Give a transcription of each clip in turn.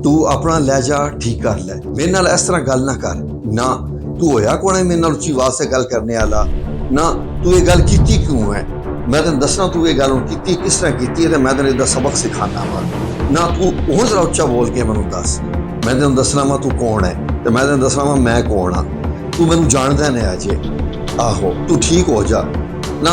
ਤੂੰ ਆਪਣਾ ਲਹਿਜਾ ਠੀਕ ਕਰ ਲੈ, ਮੇਰੇ ਨਾਲ ਇਸ ਤਰ੍ਹਾਂ ਗੱਲ ਨਾ ਕਰ। ਨਾ ਤੂੰ ਹੋਇਆ ਕੌਣ ਹੈ ਮੇਰੇ ਨਾਲ ਉੱਚੀ ਆਵਾਜ਼ ਸੇ ਗੱਲ ਕਰਨੇ ਵਾਲਾ? ਨਾ ਤੂੰ ਇਹ ਗੱਲ ਕੀਤੀ ਕਿਉਂ ਹੈ? ਮੈਂ ਤੈਨੂੰ ਦੱਸਣਾ ਤੂੰ ਇਹ ਗੱਲ ਹੁਣ ਕੀਤੀ ਕਿਸ ਤਰ੍ਹਾਂ ਕੀਤੀ ਹੈ ਤੇ ਮੈਂ ਤੈਨੂੰ ਇਹਦਾ ਸਬਕ ਸਿਖਾਣਾ ਵਾ। ਨਾ ਤੂੰ ਹੁਣ ਜ਼ਰਾ ਉੱਚਾ ਬੋਲ ਕੇ ਮੈਨੂੰ ਦੱਸ, ਮੈਂ ਤੈਨੂੰ ਦੱਸਣਾ ਵਾ ਤੂੰ ਕੌਣ ਹੈ ਤੇ ਮੈਂ ਤੈਨੂੰ ਦੱਸਣਾ ਵਾ ਮੈਂ ਕੌਣ ਹਾਂ। ਤੂੰ ਮੈਨੂੰ ਜਾਣਦਾ ਨਹੀਂ ਅਜੇ। ਆਹੋ ਤੂੰ ਠੀਕ ਹੋ ਜਾ, ਨਾ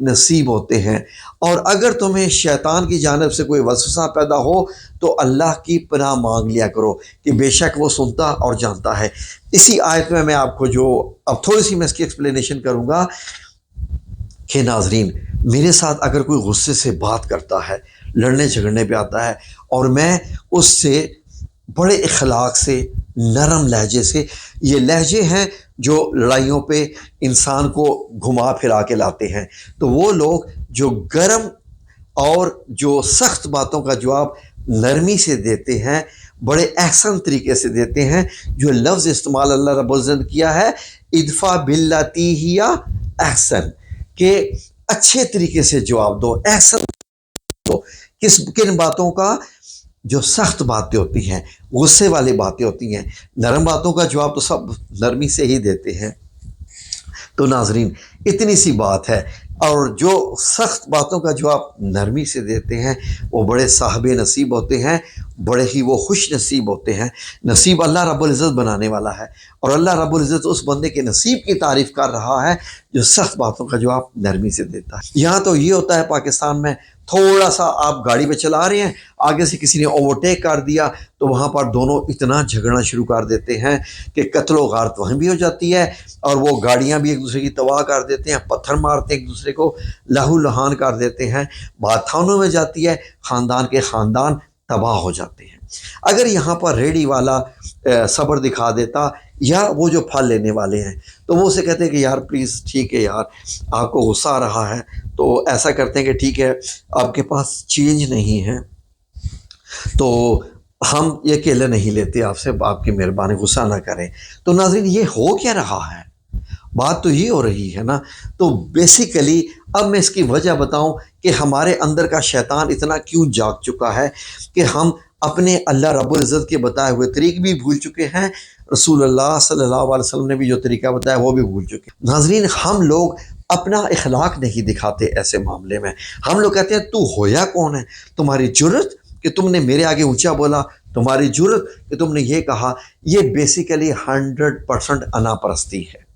نصیب ہوتے ہیں۔ اور اگر تمہیں شیطان کی جانب سے کوئی وسوسہ پیدا ہو تو اللہ کی پناہ مانگ لیا کرو کہ بے شک وہ سنتا اور جانتا ہے۔ اسی آیت میں آپ کو جو اب تھوڑی سی میں اس کی ایکسپلینیشن کروں گا کہ ناظرین، میرے ساتھ اگر کوئی غصے سے بات کرتا ہے، لڑنے جھگڑنے پہ آتا ہے، اور میں اس سے بڑے اخلاق سے، نرم لہجے سے، یہ لہجے ہیں جو لڑائیوں پہ انسان کو گھما پھرا کے لاتے ہیں، تو وہ لوگ جو گرم اور جو سخت باتوں کا جواب نرمی سے دیتے ہیں، بڑے احسن طریقے سے دیتے ہیں، جو لفظ استعمال اللہ رب العزت نے کیا ہے ادفع باللتی ہی احسن، کہ اچھے طریقے سے جواب دو، احسن دو۔ کن باتوں کا؟ جو سخت باتیں ہوتی ہیں، غصے والی باتیں ہوتی ہیں، نرم باتوں کا جواب تو سب نرمی سے ہی دیتے ہیں۔ تو ناظرین، اتنی سی بات ہے، اور جو سخت باتوں کا جواب نرمی سے دیتے ہیں وہ بڑے صاحب نصیب ہوتے ہیں، بڑے ہی وہ خوش نصیب ہوتے ہیں۔ نصیب اللہ رب العزت بنانے والا ہے، اور اللہ رب العزت اس بندے کے نصیب کی تعریف کر رہا ہے جو سخت باتوں کا جواب نرمی سے دیتا ہے۔ یہاں تو یہ ہوتا ہے پاکستان میں، تھوڑا سا آپ گاڑی پہ چلا رہے ہیں، آگے سے کسی نے اوورٹیک کر دیا تو وہاں پر دونوں اتنا جھگڑنا شروع کر دیتے ہیں کہ قتل و غارت وہیں بھی ہو جاتی ہے، اور وہ گاڑیاں بھی ایک دوسرے کی تباہ کر دیتے ہیں، پتھر مارتے ایک دوسرے کو لہو لہان کر دیتے ہیں، بات تھانوں میں جاتی ہے، خاندان کے خاندان تباہ ہو جاتے ہیں۔ اگر یہاں پر ریڑھی والا صبر دکھا دیتا، یا وہ جو پھل لینے والے ہیں، تو وہ اسے کہتے ہیں کہ یار پلیز ٹھیک ہے یار، آپ کو غصہ آ رہا ہے تو ایسا کرتے ہیں کہ ٹھیک ہے آپ کے پاس چینج نہیں ہے تو ہم یہ کیلے نہیں لیتے آپ سے، آپ کی مہربانی غصہ نہ کریں۔ تو ناظرین، یہ ہو کیا رہا ہے؟ بات تو یہ ہو رہی ہے نا۔ تو بیسیکلی اب میں اس کی وجہ بتاؤں کہ ہمارے اندر کا شیطان اتنا کیوں جاگ چکا ہے کہ ہم اپنے اللہ رب العزت کے بتائے ہوئے طریق بھی بھول چکے ہیں، رسول اللہ صلی اللہ علیہ وسلم نے بھی جو طریقہ بتایا وہ بھی بھول چکے ہیں۔ ناظرین، ہم لوگ اپنا اخلاق نہیں دکھاتے ایسے معاملے میں۔ ہم لوگ کہتے ہیں تو ہویا کون ہے؟ تمہاری جرت کہ تم نے میرے آگے اونچا بولا، تمہاری جرت کہ تم نے یہ کہا۔ یہ بیسیکلی 100% انا پرستی ہے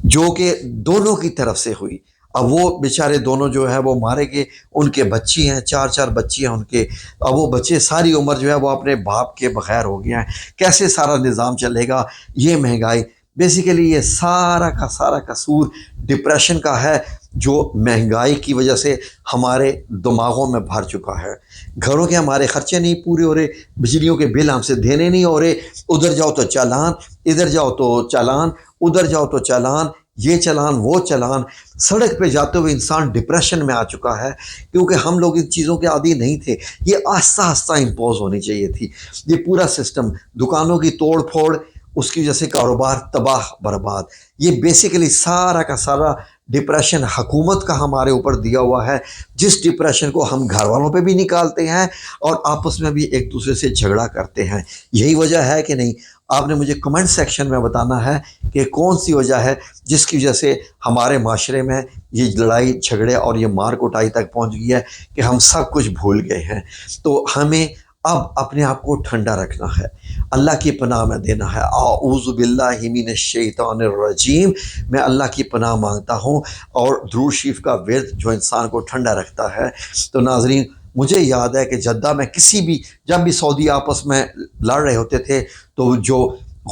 جو کہ دونوں کی طرف سے ہوئی۔ اب وہ بیچارے دونوں جو ہے وہ مارے گئے، ان کے بچی ہیں، 4 بچی ہیں ان کے، اب وہ بچے ساری عمر جو ہے وہ اپنے باپ کے بغیر ہو گیا ہیں۔ کیسے سارا نظام چلے گا؟ یہ مہنگائی، بیسیکلی یہ سارا کا سارا قصور ڈپریشن کا ہے، جو مہنگائی کی وجہ سے ہمارے دماغوں میں بھر چکا ہے۔ گھروں کے ہمارے خرچے نہیں پورے ہو رہے، بجلیوں کے بل ہم سے دینے نہیں ہو رہے، ادھر جاؤ تو چالان، ادھر جاؤ تو چالان، ادھر جاؤ تو چالان، یہ چالان وہ چالان۔ سڑک پہ جاتے ہوئے انسان ڈپریشن میں آ چکا ہے، کیونکہ ہم لوگ ان چیزوں کے عادی نہیں تھے۔ یہ آہستہ آہستہ امپوز ہونی چاہیے تھی، یہ پورا سسٹم، دکانوں کی توڑ پھوڑ، اس کی وجہ سے کاروبار تباہ برباد۔ یہ بیسیکلی سارا کا سارا ڈپریشن حکومت کا ہمارے اوپر دیا ہوا ہے، جس ڈپریشن کو ہم گھر والوں پہ بھی نکالتے ہیں اور آپس میں بھی ایک دوسرے سے جھگڑا کرتے ہیں۔ یہی وجہ ہے کہ نہیں؟ آپ نے مجھے کمنٹ سیکشن میں بتانا ہے کہ کون سی وجہ ہے جس کی وجہ سے ہمارے معاشرے میں یہ لڑائی جھگڑے اور یہ مار کٹائی تک پہنچ گئی ہے کہ ہم سب کچھ بھول گئے ہیں۔ تو ہمیں اب اپنے آپ کو ٹھنڈا رکھنا ہے، اللہ کی پناہ میں دینا ہے۔ اعوذ باللہ من الشیطان الرجیم، میں اللہ کی پناہ مانگتا ہوں، اور درود شریف کا ورد جو انسان کو ٹھنڈا رکھتا ہے۔ تو ناظرین، مجھے یاد ہے کہ جدہ میں جب بھی سعودی آپس میں لڑ رہے ہوتے تھے تو جو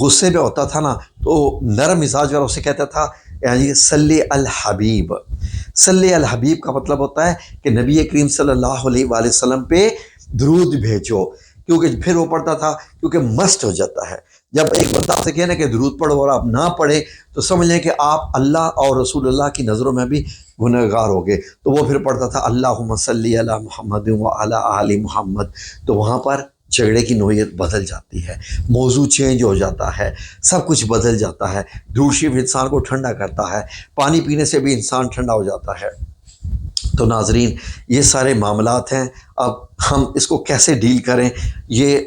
غصے میں ہوتا تھا نا، تو نرم مزاج والا اسے کہتا تھا یعنی صلی الحبیب۔ صلی الحبیب کا مطلب ہوتا ہے کہ نبی کریم صلی اللہ علیہ وآلہ وسلم پہ درود بھیجو، کیونکہ پھر وہ پڑھتا تھا، کیونکہ مسٹ ہو جاتا ہے۔ جب ایک بندہ آپ سے کہنا کہ درود پڑھو اور آپ نہ پڑھے تو سمجھ لیں کہ آپ اللہ اور رسول اللہ کی نظروں میں بھی گنہگار ہو گئے۔ تو وہ پھر پڑھتا تھا اللہم صلی علی محمد وعلی آل محمد۔ تو وہاں پر جھگڑے کی نوعیت بدل جاتی ہے، موضوع چینج ہو جاتا ہے، سب کچھ بدل جاتا ہے۔ درود شریف انسان کو ٹھنڈا کرتا ہے، پانی پینے سے بھی انسان ٹھنڈا ہو جاتا ہے۔ تو ناظرین، یہ سارے معاملات ہیں، اب ہم اس کو کیسے ڈیل کریں، یہ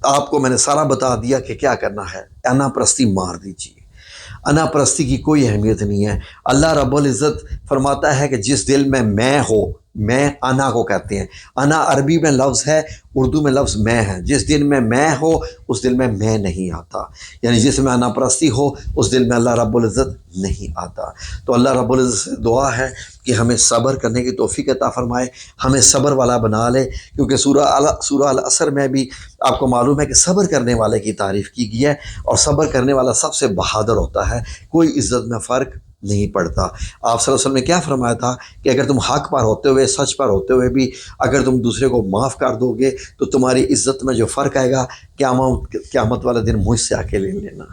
آپ کو میں نے سارا بتا دیا کہ کیا کرنا ہے۔ انا پرستی مار دیجیے، انا پرستی کی کوئی اہمیت نہیں ہے۔ اللہ رب العزت فرماتا ہے کہ جس دل میں ہو میں انا کو کہتے ہیں. انا عربی میں لفظ ہے، اردو میں لفظ میں ہے. جس دل میں ہو اس دل میں نہیں آتا، یعنی جس میں انا پرستی ہو اس دل میں اللہ رب العزت نہیں آتا. تو اللہ رب العزت سے دعا ہے کہ ہمیں صبر کرنے کی توفیق عطا فرمائے، ہمیں صبر والا بنا لے، کیونکہ سورہ العصر میں بھی آپ کو معلوم ہے کہ صبر کرنے والے کی تعریف کی گئی ہے، اور صبر کرنے والا سب سے بہادر ہوتا ہے، کوئی عزت میں فرق نہیں پڑتا. آپ صلی اللہ علیہ وسلم نے کیا فرمایا تھا کہ اگر تم حق پر ہوتے ہوئے، سچ پر ہوتے ہوئے بھی اگر تم دوسرے کو معاف کر دو گے تو تمہاری عزت میں جو فرق آئے گا، قیامت والے دن مجھ سے آ کے لے لینا.